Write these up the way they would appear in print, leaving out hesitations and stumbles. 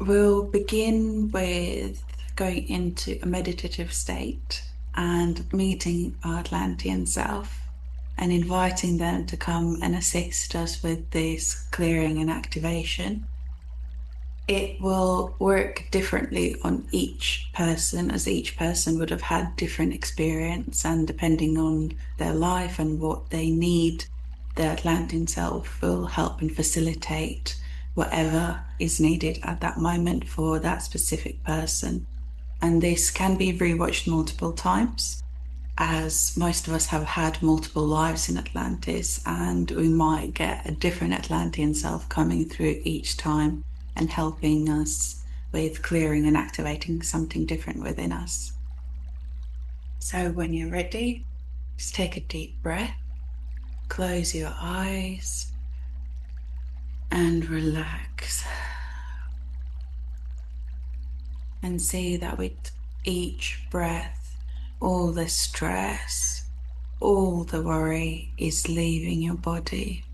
We'll begin with going into a meditative state and meeting our Atlantean self and inviting them to come and assist us with this clearing and activation. It will work differently on each person, as each person would have had different experience, and depending on their life and what they need, the Atlantean self will help and facilitate whatever is needed at that moment for that specific person. And this can be rewatched multiple times, as most of us have had multiple lives in Atlantis, and we might get a different Atlantean self coming through each time and helping us with clearing and activating something different within us. So when you're ready, just take a deep breath, close your eyes, and relax. And see that with each breath, all the stress, all the worry is leaving your body.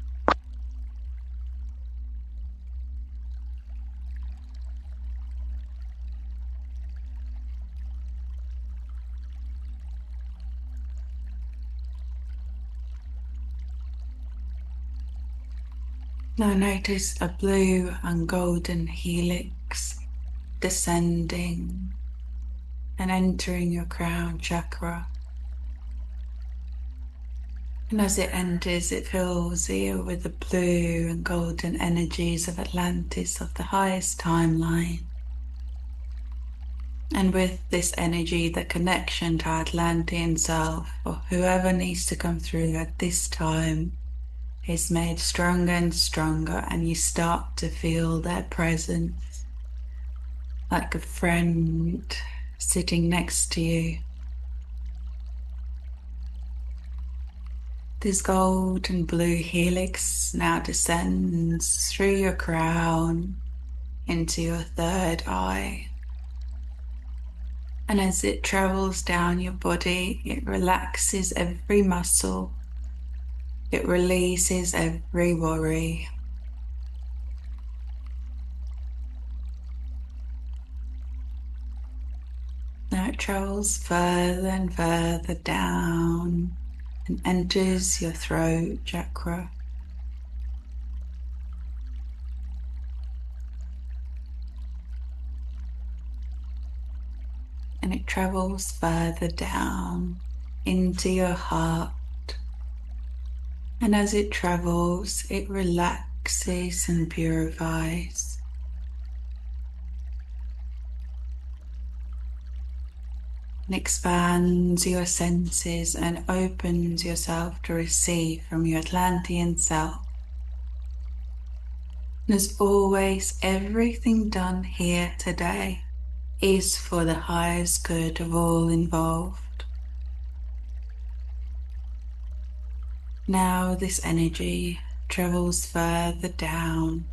Now notice a blue and golden helix descending and entering your crown chakra. And as it enters, it fills you with the blue and golden energies of Atlantis, of the highest timeline. And with this energy, the connection to Atlantean self, or whoever needs to come through at this time, is made stronger and stronger, and you start to feel their presence like a friend sitting next to you. This gold and blue helix now descends through your crown into your third eye. And as it travels down your body, it relaxes every muscle. It releases every worry. Now it travels further and further down and enters your throat chakra. And it travels further down into your heart. And as it travels, it relaxes and purifies. And expands your senses and opens yourself to receive from your Atlantean self. And as always, everything done here today is for the highest good of all involved. Now this energy travels further down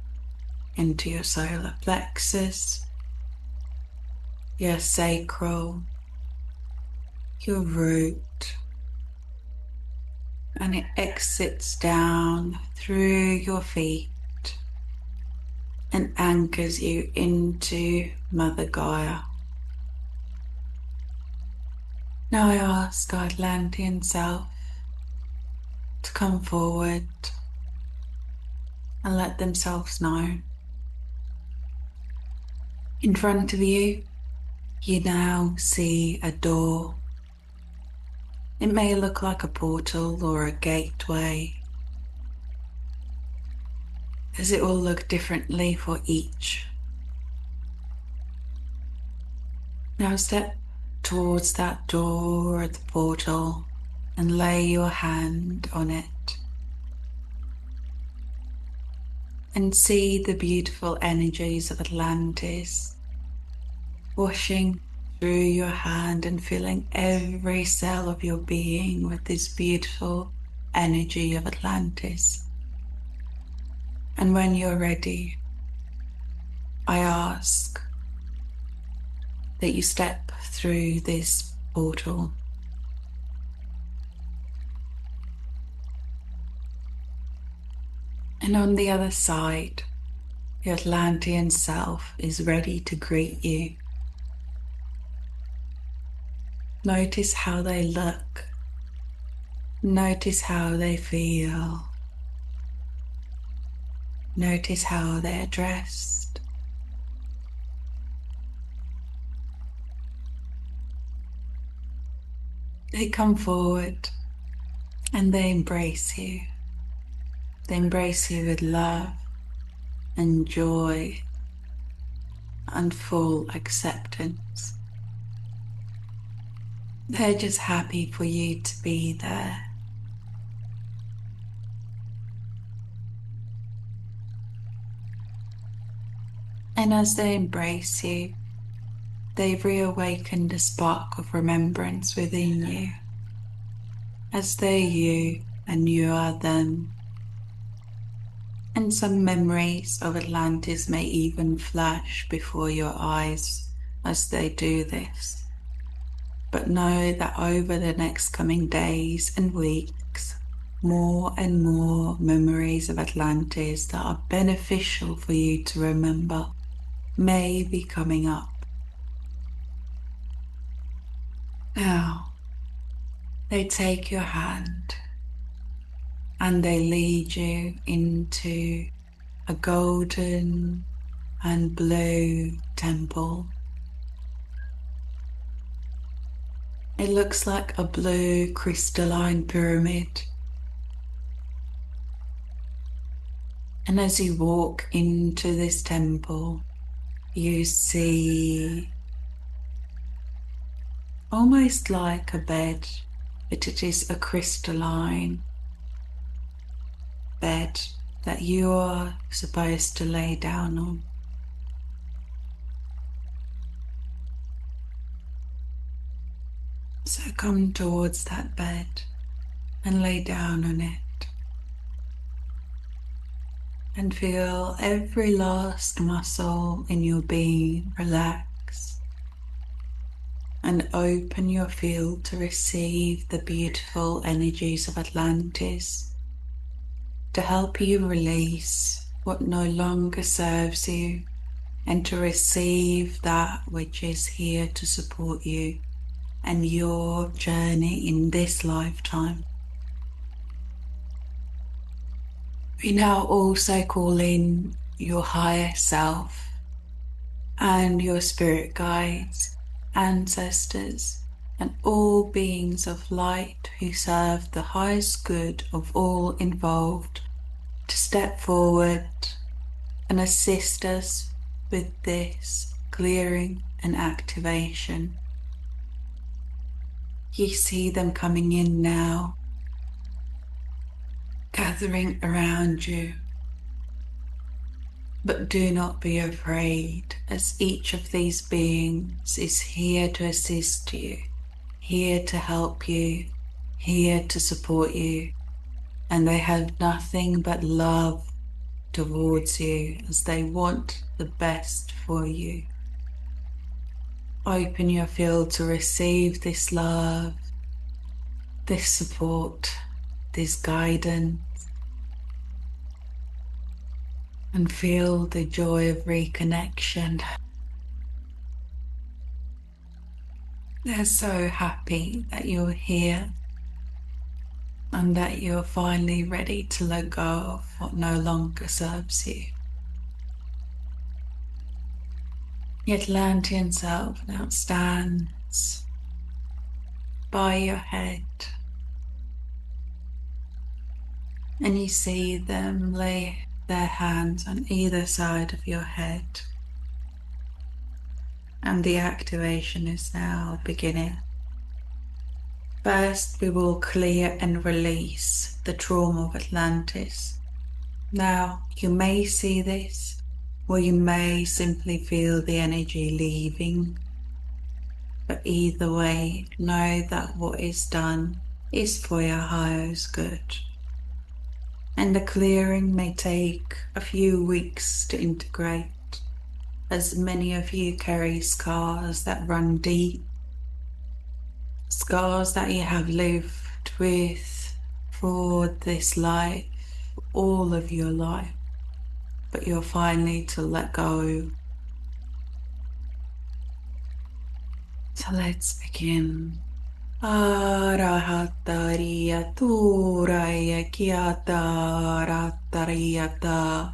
into your solar plexus, your sacral, your root, and it exits down through your feet and anchors you into Mother Gaia. Now I ask our Atlantean self to come forward and let themselves know. In front of you, you now see a door. It may look like a portal or a gateway, as it will look differently for each. Now step towards that door or the portal and lay your hand on it. And see the beautiful energies of Atlantis washing through your hand and filling every cell of your being with this beautiful energy of Atlantis. And when you're ready, I ask that you step through this portal. And on the other side The Atlantean self is ready to greet you. Notice how they look. Notice how they feel. Notice how they're dressed. They come forward and they embrace you. They embrace you with love and joy and full acceptance. They're just happy for you to be there. And as they embrace you, they've reawakened a spark of remembrance within you, as they're you and you are them. And some memories of Atlantis may even flash before your eyes as they do this. But know that over the next coming days and weeks, more and more memories of Atlantis that are beneficial for you to remember may be coming up. Now, they take your hand and they lead you into a golden and blue temple. It looks like a blue crystalline pyramid. And as you walk into this temple, you see almost like a bed, but it is a crystalline bed that you are supposed to lay down on. So come towards that bed and lay down on it and feel every last muscle in your being relax and open your field to receive the beautiful energies of Atlantis to help you release what no longer serves you and to receive that which is here to support you and your journey in this lifetime. We now also call in your higher self and your spirit guides, ancestors, and all beings of light who serve the highest good of all involved to step forward and assist us with this clearing and activation. You see them coming in now, gathering around you. But do not be afraid, as each of these beings is here to assist you, here to help you, here to support you, and they have nothing but love towards you as they want the best for you. Open your field to receive this love, this support, this guidance, and feel the joy of reconnection. They're so happy that you're here and that you're finally ready to let go of what no longer serves you. The Atlantean self now stands by your head, and you see them lay their hands on either side of your head, and the activation is now beginning. First, we will clear and release the trauma of Atlantis. Now, you may see this, or you may simply feel the energy leaving. But either way, know that what is done is for your highest good. And the clearing may take a few weeks to integrate, as many of you carry scars that run deep, scars that you have lived with for this life, all of your life. but you're finally to let go. So let's begin. Arahatariya Turaya Kiata Ratariyata.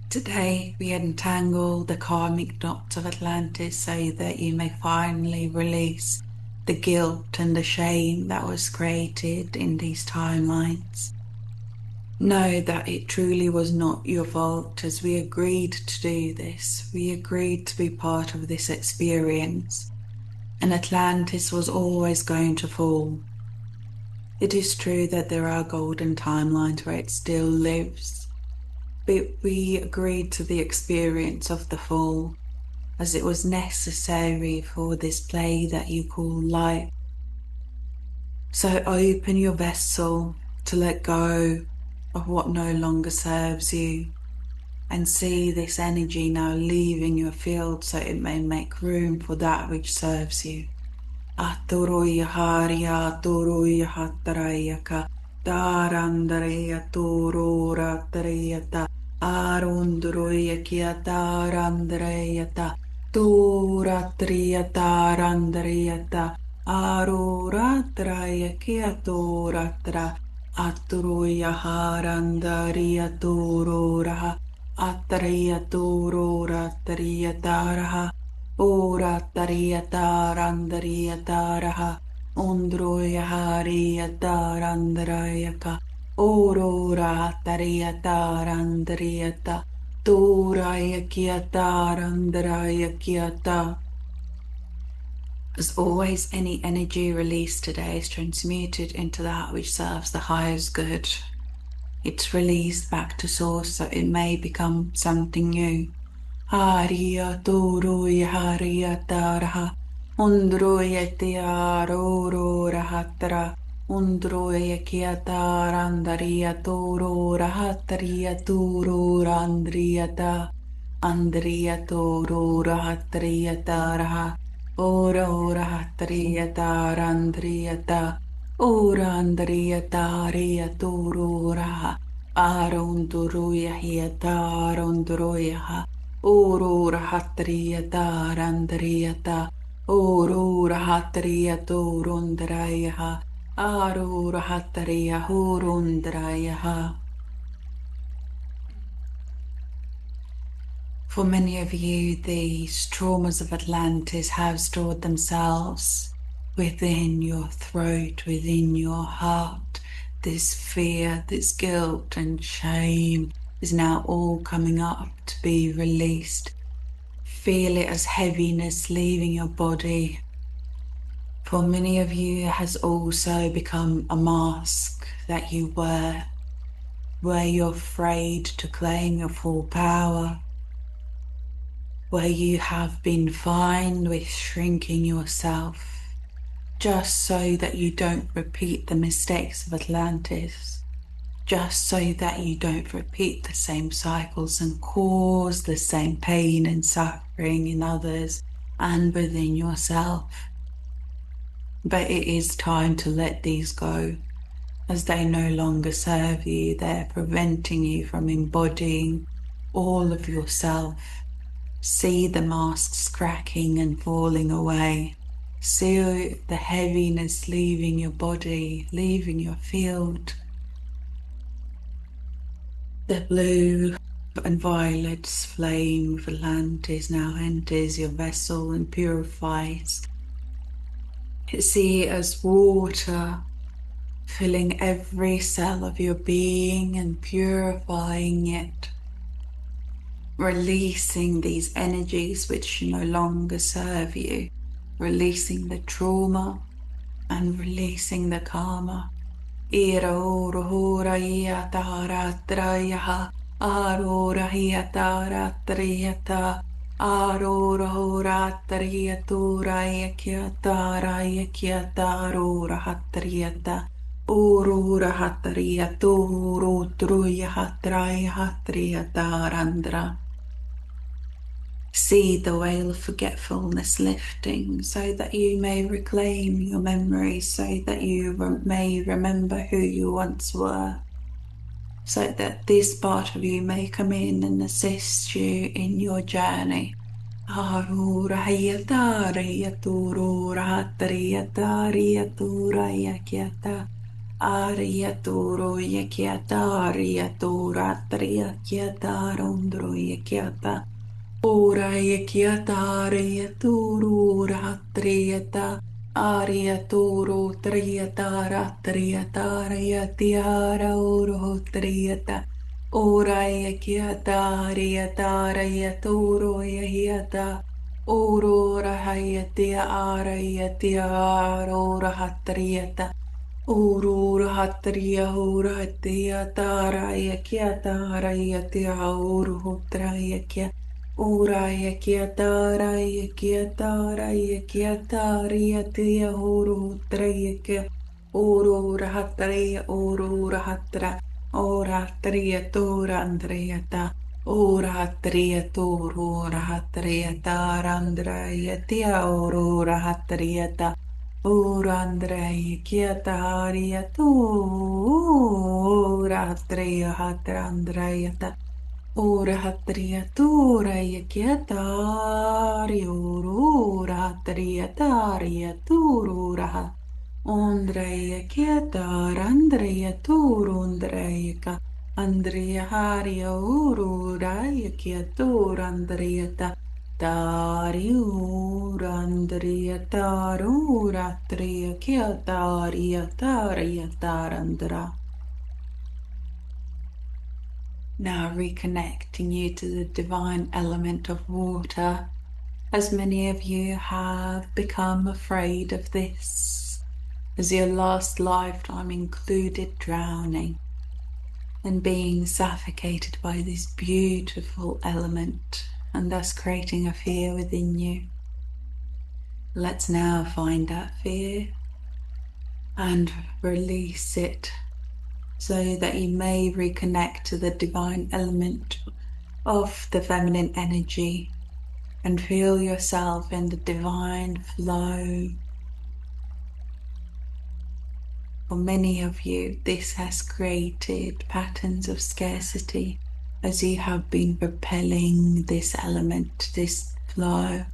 Today we untangle the karmic knots of Atlantis so that you may finally release the guilt and the shame that was created in these timelines. Know that it truly was not your fault, as we agreed to do this. We agreed to be part of this experience, and Atlantis was always going to fall. It is true that there are golden timelines where it still lives, but we agreed to the experience of the fall, as it was necessary for this play that you call life. So open your vessel to let go of what no longer serves you, and see this energy now leaving your field so it may make room for that which serves you. Aturuya Hariya Turuya Hatarayaka Darandaraya Turura Tarayata Arunduruya Kiatarandarayata Turatriyata Randarayata Aruratraya Kiaturatra Aturuya Harandariya Tururaha Atraya Turura Tariyataraha Ora tariyata randariyata raha undroya hariyata randarayaka Aurora tariyata randariyata Turaya kiyata randaraya kiyata. As always, any energy released today is transmuted into that which serves the highest good. It's released back to source so it may become something new. Hariya Turuya Hariya Taraha Undruya Tiaro Rahatara Undruya Kiatarandariya Turu Rahatariya Turu Randriyata Andriya Turu Rahatariya Taraha Ora Rahatariya Tarandriyata Ora Andriya Tariya Turu Raha Arunduruya Hiatarunduruya Aurora hatriyata randariyata Aurora hatriyato rundrayaha Aurora hatriyahu rundrayaha. For many of you, these traumas of Atlantis have stored themselves within your throat, within your heart. This fear, this guilt and shame is now all coming up to be released. Feel it as heaviness leaving your body. For many of you, it has also become a mask that you wear, where you're afraid to claim your full power, where you have been fine with shrinking yourself, just so that you don't repeat the mistakes of Atlantis. Just so that you don't repeat the same cycles and cause the same pain and suffering in others and within yourself. But it is time to let these go, as they no longer serve you. They're preventing you from embodying all of yourself. See the masks cracking and falling away. See the heaviness leaving your body, leaving your field. The blue and violet flame of Atlantis now enters your vessel and purifies. See it as water filling every cell of your being and purifying it, releasing these energies which no longer serve you, releasing the trauma and releasing the karma. Irauruhura iataratrayaha arura hiataratriyata arura huratriyaturaya kyataraya kyatarura hatriyata urura hatriyaturu hatraya hatriyatarandra. See the veil of forgetfulness lifting so that you may reclaim your memories, so that you may remember who you once were. so that this part of you may come in and assist you in your journey. Ariaturo yakiata, ariatura, triakiata, rondro yakiata. Ora yakiata, ariaturo, ratriata, ariaturo, triata, ratriata, ariatiara, oro, triata. Ora yakiata, ariata, ariaturo, yahiata. Aurora hayatia, arayatia, aurora hatriata. Aurora hatria horatia taraya kia taraya tia uruhutraya kia uraya kia taraya kia taraya kia taria tia uruhutraya kia aurora hatria aurora hatra oratria tora andrea ta oratria torora hatria tarandraya tia aurora hatria ta Ora Andrei Kiataria tu Ora Hatria Hatra Andreata Ora Hatria Turia Kiatari Ora Hatria Taria Turura Andreia Kiatar Andrea Turu Andreika Andrea Haria Urura Kiatur Andreata Tariurandriya taruratriya kyatariya tariya tarandra. Now reconnecting you to the divine element of water, as many of you have become afraid of this, as your last lifetime included drowning and being suffocated by this beautiful element, and thus creating a fear within you. Let's now find that fear and release it so that you may reconnect to the divine element of the feminine energy and feel yourself in the divine flow. For many of you, this has created patterns of scarcity as you have been repelling this element, this flow.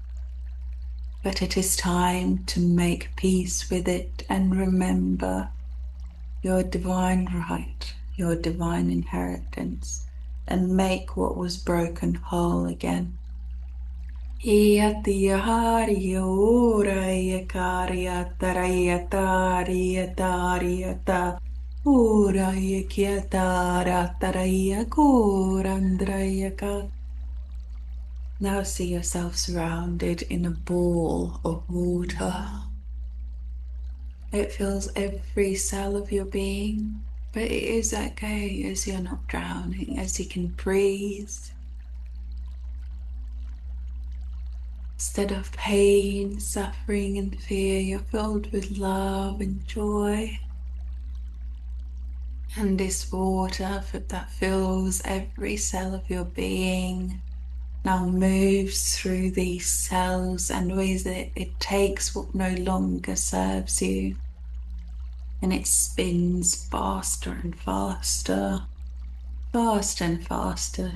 But it is time to make peace with it and remember your divine right, your divine inheritance, and make what was broken whole again. Now see yourself surrounded in a ball of water. It fills every cell of your being, but it is okay as you're not drowning, as you can breathe. Instead of pain, suffering, and fear, you're filled with love and joy. And this water that fills every cell of your being now moves through these cells and with it takes what no longer serves you, and it spins faster and faster, faster and faster.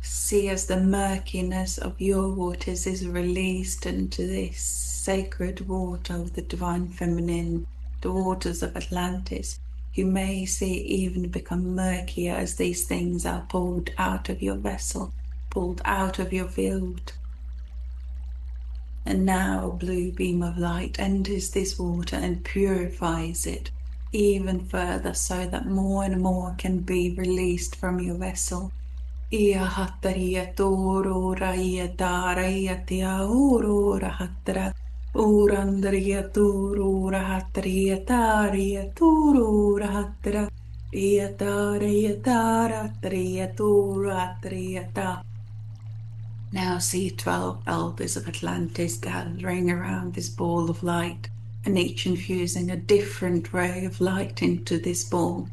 See as the murkiness of your waters is released into this sacred water of the divine feminine, the waters of Atlantis. You may see even become murkier as these things are pulled out of your vessel, pulled out of your field. And now a blue beam of light enters this water and purifies it even further so that more and more can be released from your vessel. Ia hataria toro raia taraia tia urora hatra urandria turura hatria taria turura hatra ia taria taratria turatria ta. Now see 12 elders of Atlantis gathering around this ball of light, and each infusing a different ray of light into this ball.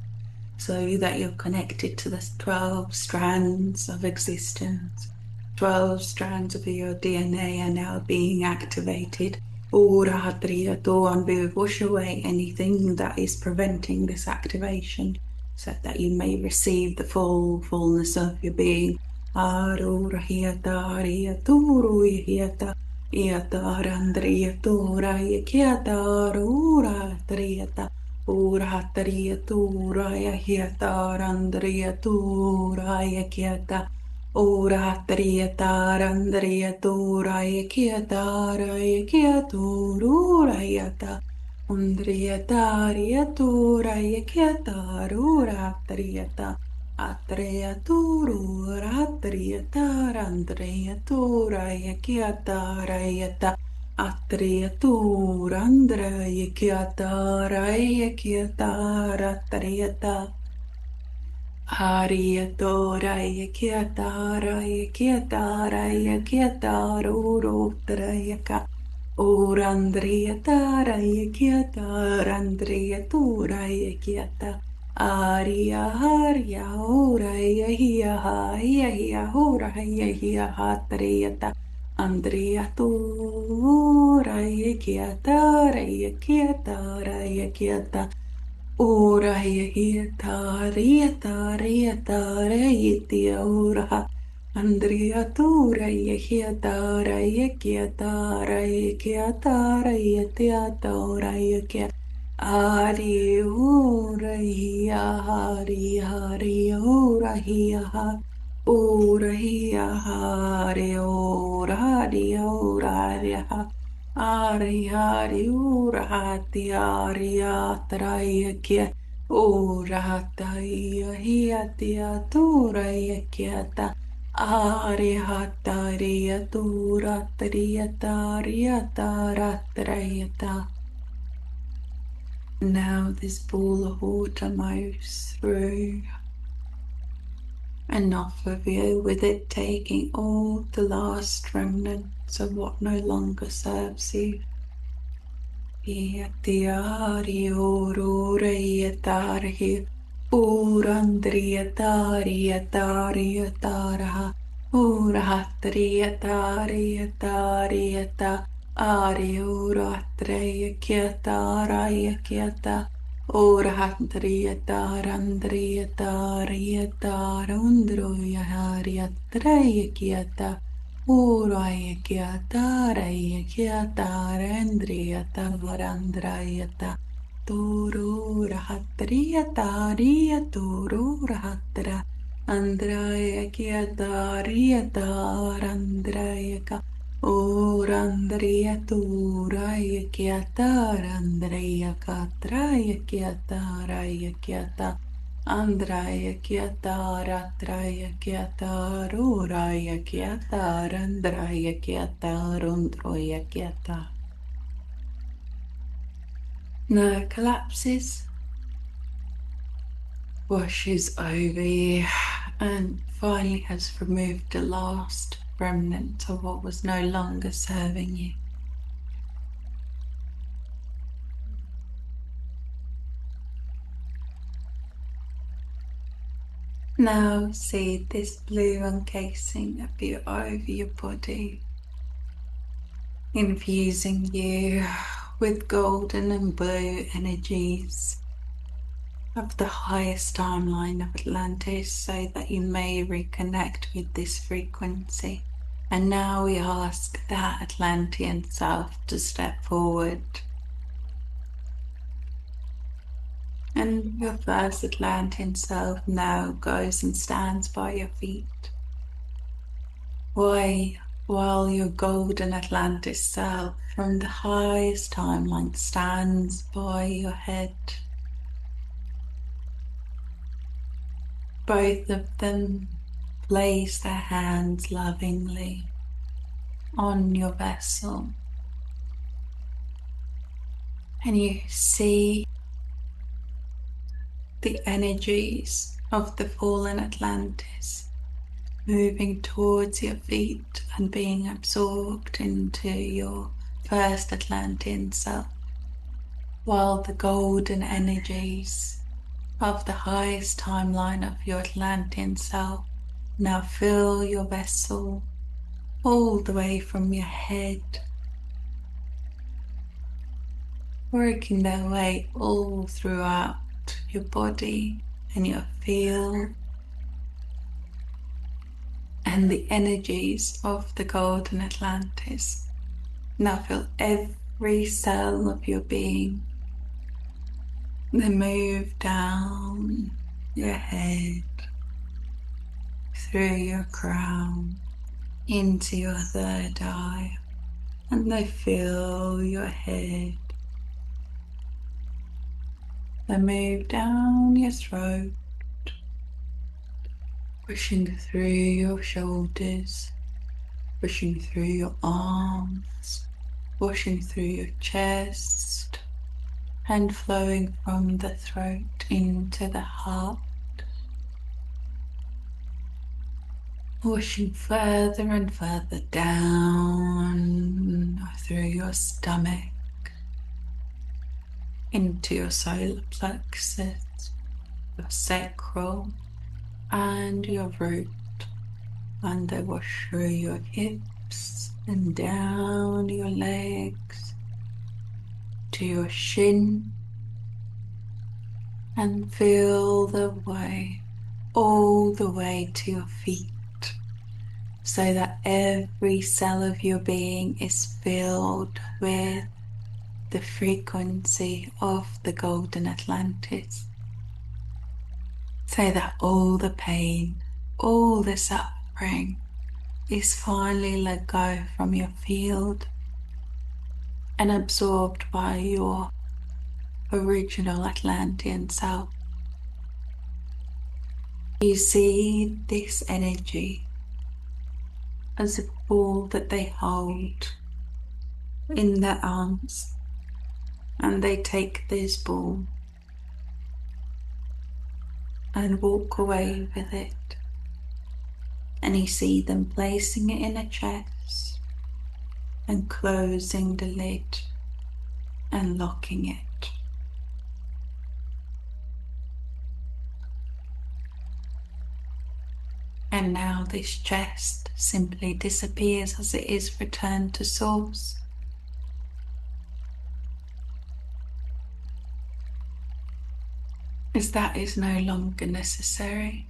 so that you're connected to the 12 strands of existence. 12 strands of your DNA are now being activated. And we wash away anything that is preventing this activation so that you may receive the full fullness of your being. Ura hieta randria tura kieta. Ora trieta randria tura kieta kieta. Undrieta riatura kieta rura trieta. Atrea turura trieta randria tura kieta raieta. Atria andrea kieta raia kieta ratrieta. Ariatoraya kiataraya kiataraya kiatarururaya Urandriya taraya kiatarandriya turaya kiata Arya harya uraya hiya uraya hiya hatriyata Andriya turaya kiataraya kiataraya kiata Ora hieta rieta reitia ora Andrea tura hieta reikieta reikieta reitiata ora yekia Ari ora hia hari ora hia ora hia hari ora hari ora Ari hari ura hati ari atraya kia ura hataya hiatia tura yakiata ari hatari tura triata riata ratrayata. Now this ball of water moves through, enough of you, with it taking all the last remnants of what no longer serves you. Iatiari ororaiatari urandriatariatariataraha urahatriatariatariata ari uratraikiataraikiata urahatriatarandriatariatarundroyahariatraikiata Uraya kiata raya kiata rendriata varandrayata turu rahatriyata riya turu rahatra andraya kiata riyata randrayaka urandriya turaya kiata randrayaka traya kiata raya kiata Andraya kiata ratraya kiata ruraya kiata randraya kiata rundroya kiata. Now it collapses, washes over you, and finally has removed the last remnant of what was no longer serving you. Now see this blue encasing of you over your body, infusing you with golden and blue energies of the highest timeline of Atlantis so that you may reconnect with this frequency. And now we ask that Atlantean self to step forward. And your first Atlantean self now goes and stands by your feet. While your golden Atlantis self from the highest timeline stands by your head. Both of them place their hands lovingly on your vessel. And you see the energies of the fallen Atlantis moving towards your feet and being absorbed into your first Atlantean self, while the golden energies of the highest timeline of your Atlantean self. Now fill your vessel all the way from your head, working their way all throughout your body and your field, and the energies of the golden Atlantis. Now fill every cell of your being. Then move down your head, through your crown, into your third eye, and they fill your head. Then move down your throat, pushing through your shoulders, pushing through your arms, pushing through your chest, and flowing from the throat into the heart, pushing further and further down through your stomach, into your solar plexus, your sacral, and your root, and they wash through your hips and down your legs to your shin, and feel the way all the way to your feet, so that every cell of your being is filled with the frequency of the golden Atlantis, so that all the pain, all the suffering is finally let go from your field and absorbed by your original Atlantean self. You see this energy as a ball that they hold in their arms, and they take this ball and walk away with it, and you see them placing it in a chest and closing the lid and locking it. And now this chest simply disappears as it is returned to source. As that is no longer necessary.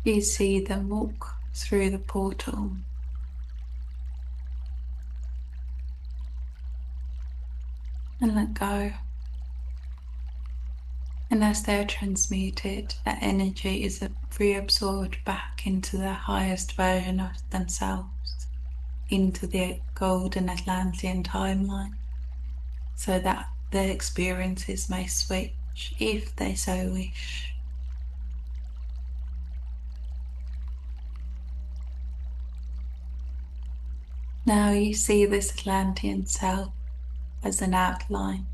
You see them walk through the portal and let go. And as they're transmuted, that energy is reabsorbed back into the highest version of themselves, into the golden Atlantean timeline, so that their experiences may switch if they so wish. Now you see this Atlantean self as an outline,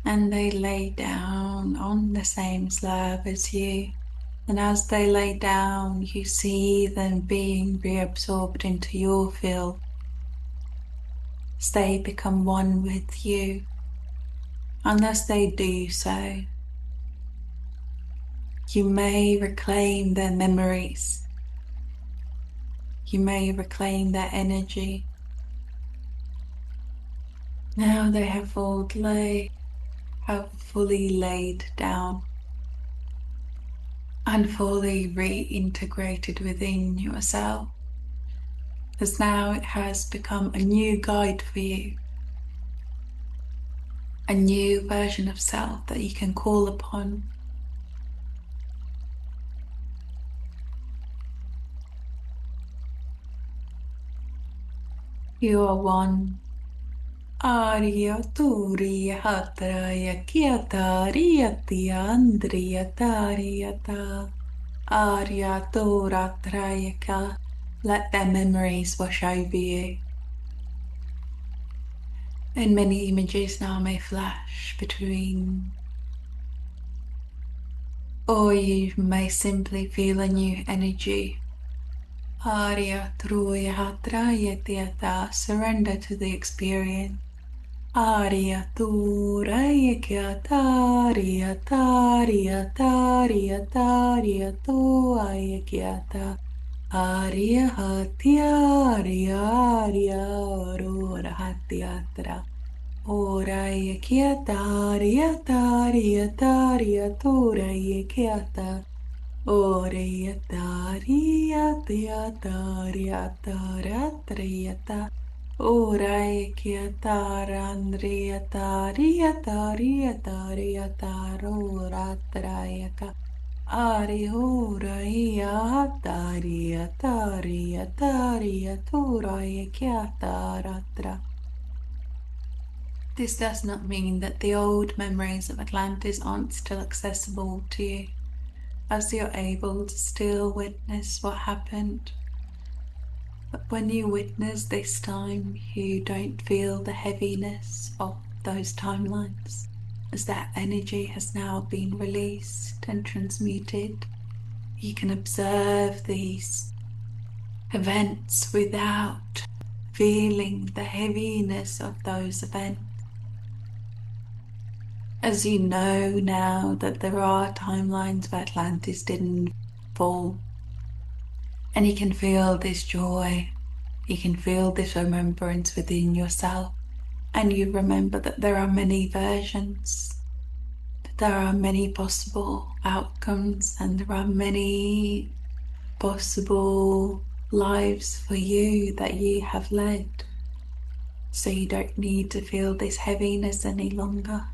and they lay down on the same slab as you, and as they lay down you see them being reabsorbed into your field as they become one with you. And as they do so, you may reclaim their memories, you may reclaim their energy. Now they have fully laid down and fully reintegrated within yourself, as now it has become a new guide for you, a new version of self that you can call upon. You are one. Arya Turiya Hatraya Kyatariya Tiandriya Tariyata Arya Toratrayaka. Let their memories wash over you. And many images now may flash between, or you may simply feel a new energy Arya Truya Hatraya Tiata. Surrender to the experience. Arya Turaya Kyata. Arya Tarya Tarya Tarya Tuaya Kyata. Arya Hatya Arya Arya Aurora Hatyatra. Oraya Kyata Arya Tarya Tarya Turaya Kyata. Oriatariatariatariata. Oraikiatariatariatariataroratrayaka. Arihuraiatariatariatariaturaikiataratra. This does not mean that the old memories of Atlantis aren't still accessible to you, as you're able to still witness what happened. But when you witness this time, you don't feel the heaviness of those timelines, as that energy has now been released and transmuted. You can observe these events without feeling the heaviness of those events. As you know now that there are timelines where Atlantis didn't fall, and you can feel this joy, you can feel this remembrance within yourself, and you remember that there are many versions, that there are many possible outcomes, and there are many possible lives for you that you have led. So you don't need to feel this heaviness any longer.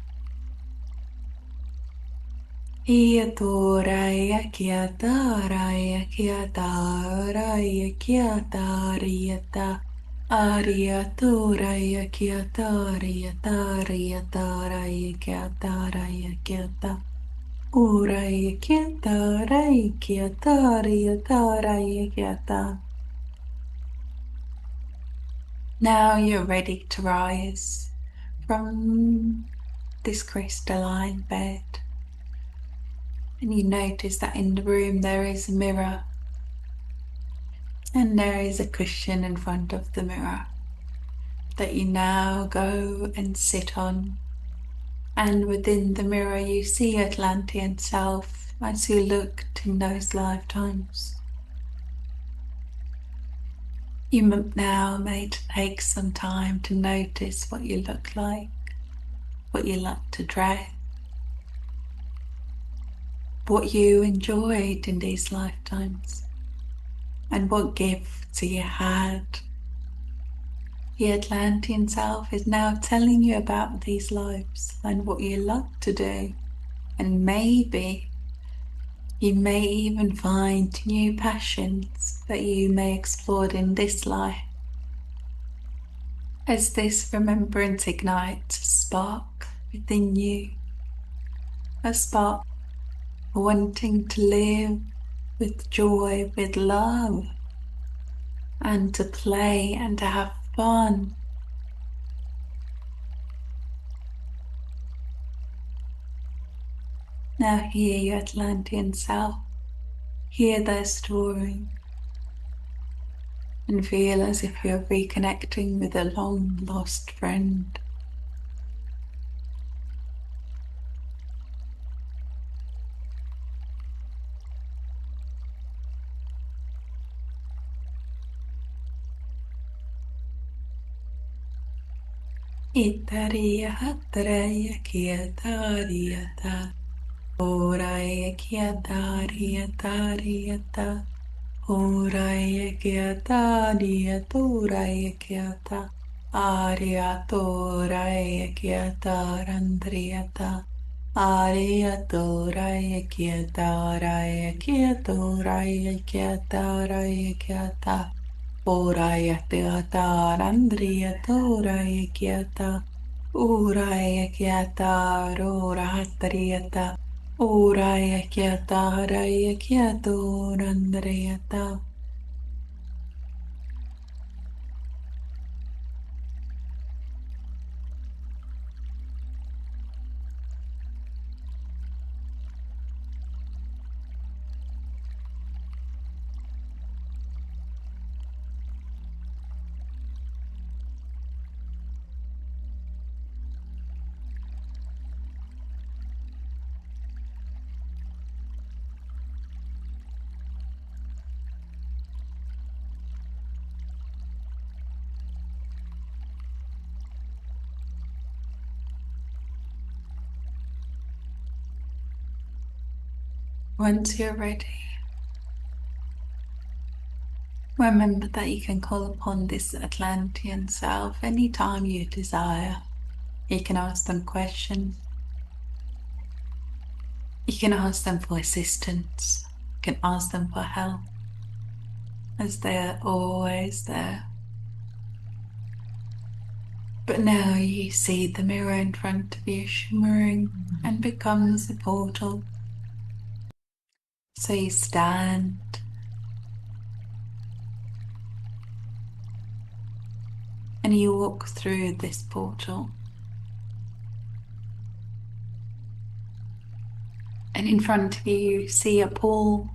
Iatoraya kiataraya kiataraya kiatariata. Ariatoraya kiataraya taraya taraya kiataraya kiata. Uraya kiataraya kiataraya taraya kiata. Now you're ready to rise from this crystalline bed. And you notice that in the room there is a mirror, and there is a cushion in front of the mirror that you now go and sit on. And within the mirror you see Atlantean self as you looked in those lifetimes. You now may take some time to notice what you look like, what you like to dress, what you enjoyed in these lifetimes, and what gifts you had. The Atlantean self is now telling you about these lives and what you like to do, and maybe you may even find new passions that you may explore in this life. As this remembrance ignites a spark within you, a spark wanting to live with joy, with love, and to play and to have fun. Now hear your Atlantean self, hear their story, and feel as if you're reconnecting with a long lost friend. Itaria hatraya kiatariata. Oraya kiatariatariata. Oraya kiatariaturaya kiata. Ariatoraya kiatarandriata. Ariatoraya kiataraya kiatoraya kiataraya kiata. Oraya teata randria toraya kiata. Oraya kiata roratriata. Oraya kiata raya kiato randriata. Once you're ready, remember that you can call upon this Atlantean self anytime you desire. You can ask them questions. You can ask them for assistance. You can ask them for help, as they are always there. But now you see the mirror in front of you shimmering and becomes a portal. So you stand and you walk through this portal. And in front of you see a pool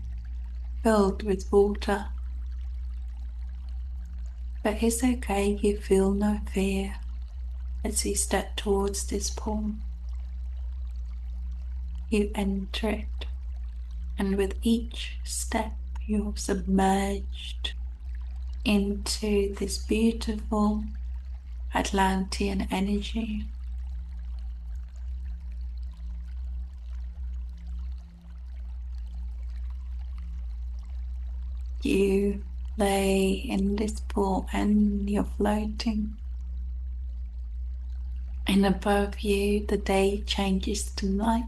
filled with water. But it's okay, you feel no fear as you step towards this pool. You enter it, and with each step you're submerged into this beautiful Atlantean energy. You lay in this pool and you're floating. And above you, the day changes to night.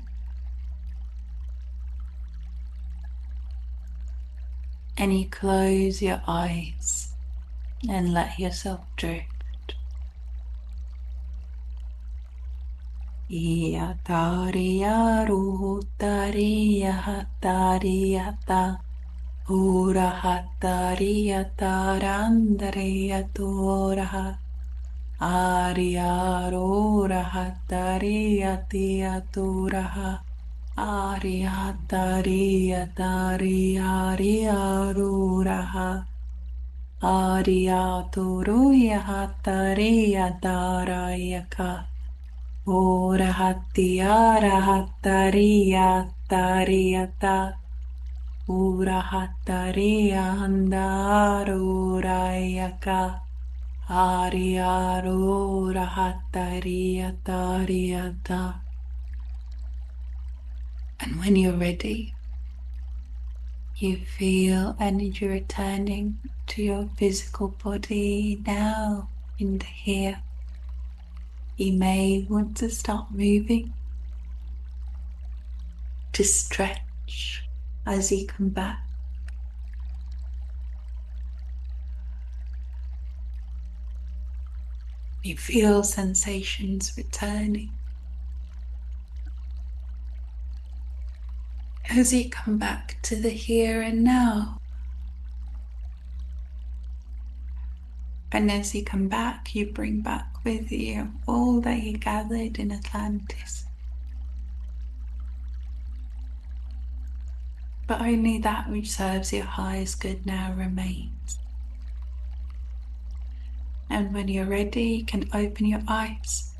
And you close your eyes and let yourself drift. Yatariya ruhutariya hatariyata Urahatariya tarandariya toraha Ariyarorahatariya tiyaturaha Ariyatariya tariyariyaruraha Ariyaturuya hatariya tarayaka Orahatiyarahatariya tariyata Urahatariya andarurayaka Ariyarorahatariya tariyata. And when you're ready, you feel energy returning to your physical body now in the here. You may want to start moving, to stretch as you come back. You feel sensations returning. As you come back to the here and now. And as you come back, you bring back with you all that you gathered in Atlantis. But only that which serves your highest good now remains. And when you're ready, you can open your eyes.